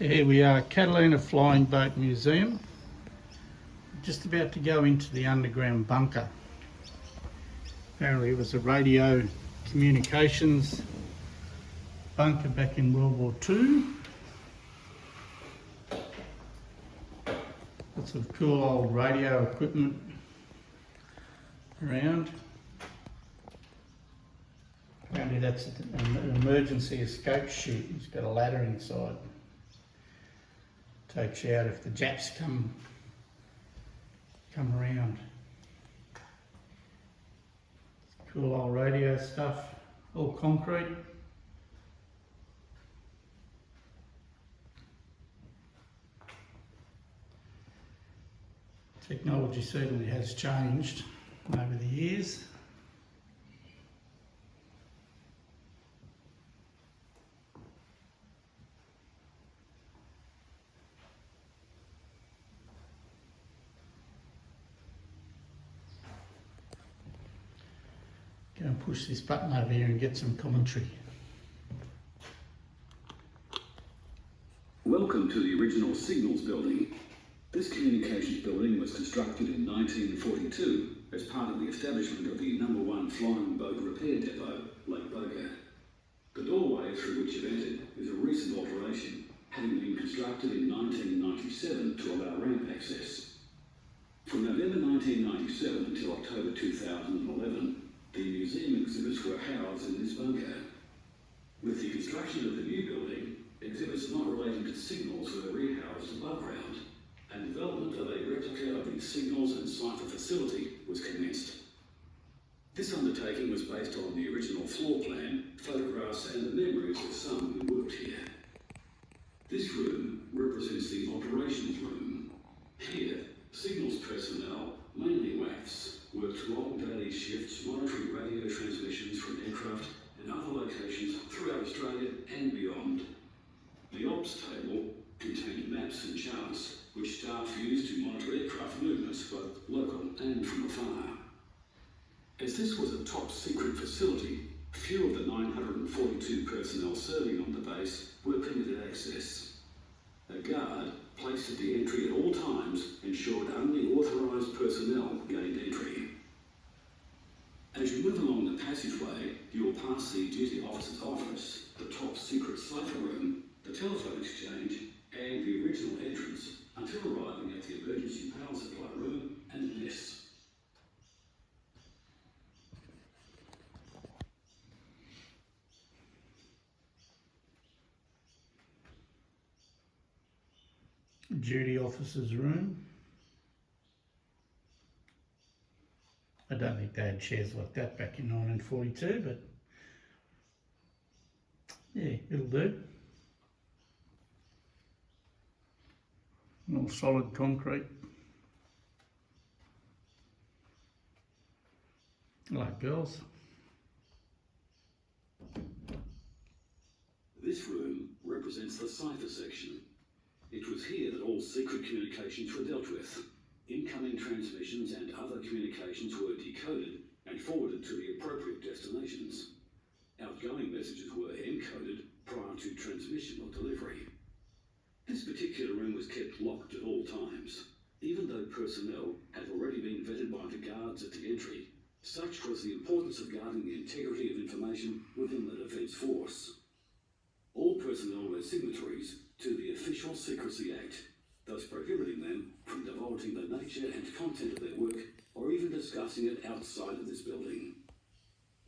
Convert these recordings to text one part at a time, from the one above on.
Here we are, Catalina Flying Boat Museum. Just about to go into the underground bunker. Apparently it was a radio communications bunker back in World War II. Lots of cool old radio equipment around. Apparently that's an emergency escape chute. It's got a ladder inside. Takes you out if the Japs come around. Cool old radio stuff, all concrete. Technology certainly has changed over the years. Go and push this button over here and get some commentary. Welcome to the original Signals building. This communications building was constructed in 1942 as part of the establishment of the No. 1 Flying Boat Repair Depot, Lake Boga. The doorway through which you've entered is a recent alteration, having been constructed in 1997 to allow ramp access. From November 1997 until October 2011, the museum exhibits were housed in this bunker. With the construction of the new building, exhibits not relating to Signals were rehoused above ground, and development of a replica of the Signals and Cipher facility was commenced. This undertaking was based on the original floor plan, photographs and the memories of some who worked here. This room represents the operations room. Here, Signals personnel, mainly WAFs, worked long daily shifts monitoring radio transmissions from aircraft and other locations throughout Australia and beyond. The ops table contained maps and charts which staff used to monitor aircraft movements both local and from afar. As this was a top secret facility, few of the 942 personnel serving on the base were permitted access. A guard placed at the entry at all times ensured only authorised personnel gained entry. As you move along the passageway, you will pass the duty officer's office, the top secret cipher room, the telephone exchange, and the original entrance until arriving at the emergency power supply room and the mess. Duty officer's room. I don't think they had chairs like that back in 1942, but yeah, it'll do. All solid concrete. Like girls. This room represents the cipher section. It was here that all secret communications were dealt with. Incoming transmissions and other communications were decoded and forwarded to the appropriate destinations. Outgoing messages were encoded prior to transmission or delivery. This particular room was kept locked at all times, even though personnel had already been vetted by the guards at the entry. Such was the importance of guarding the integrity of information within the Defence Force. All personnel were signatories to the Official Secrecy Act, thus prohibiting them from divulging the nature and content of their work or even discussing it outside of this building.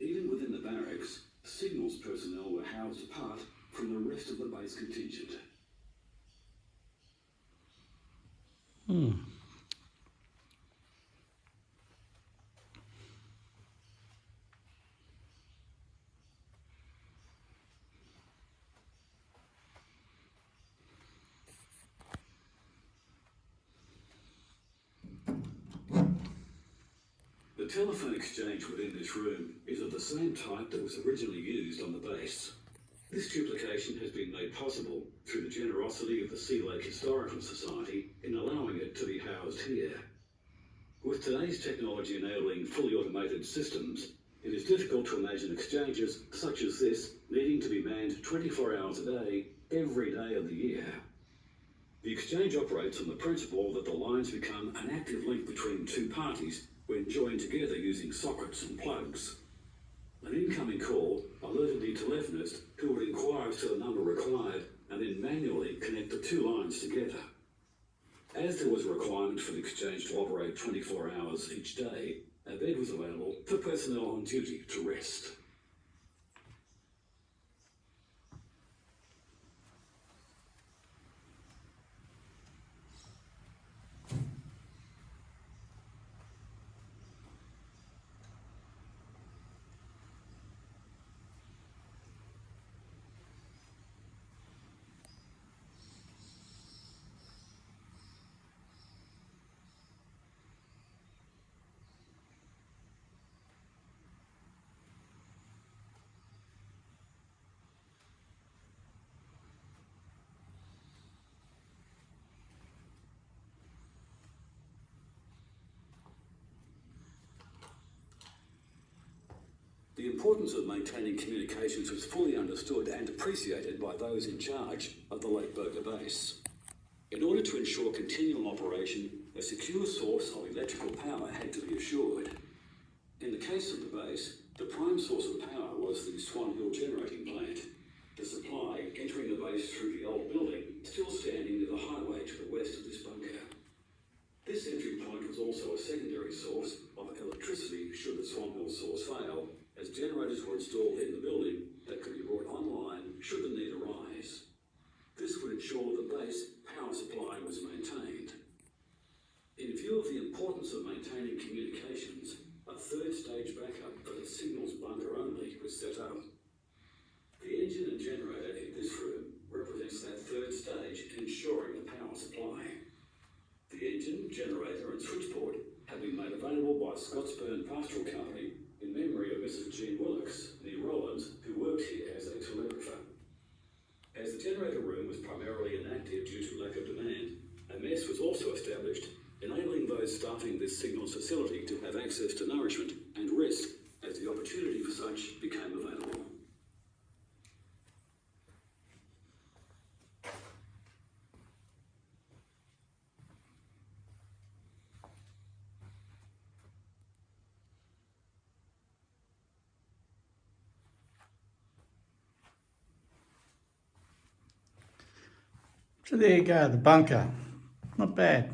Even within the barracks, Signals personnel were housed apart from the rest of the base contingent. The telephone exchange within this room is of the same type that was originally used on the base. This duplication has been made possible through the generosity of the Sea Lake Historical Society in allowing it to be housed here. With today's technology enabling fully automated systems, it is difficult to imagine exchanges such as this needing to be manned 24 hours a day, every day of the year. The exchange operates on the principle that the lines become an active link between two parties when joined together using sockets and plugs. An incoming call alerted the telephonist, who would inquire as to the number required and then manually connect the two lines together. As there was a requirement for the exchange to operate 24 hours each day, a bed was available for personnel on duty to rest. The importance of maintaining communications was fully understood and appreciated by those in charge of the Lake Boga base. In order to ensure continual operation, a secure source of electrical power had to be assured. In the case of the base, the prime source of power was the Swan Hill generating plant. The supply entering the base through the old building, still standing near the highway to the west of this bunker. This entry point was also a secondary source of electricity should the Swan Hill source fail, as generators were installed in the building that could be brought online should the need arise. This would ensure the base power supply was maintained. In view of the importance of maintaining communications, a third stage backup for the signals bunker only was set up. The engine and generator in this room represents that third stage in ensuring the power supply. The engine, generator and switchboard have been made available by Scottsburn Pastoral Company in memory of Mrs. Jean Willocks, near Rollins, who worked here as a telegrapher. As the generator room was primarily inactive due to lack of demand, a mess was also established, enabling those staffing this signals facility to have access to nourishment and rest as the opportunity for such became available. So there you go, the bunker. Not bad.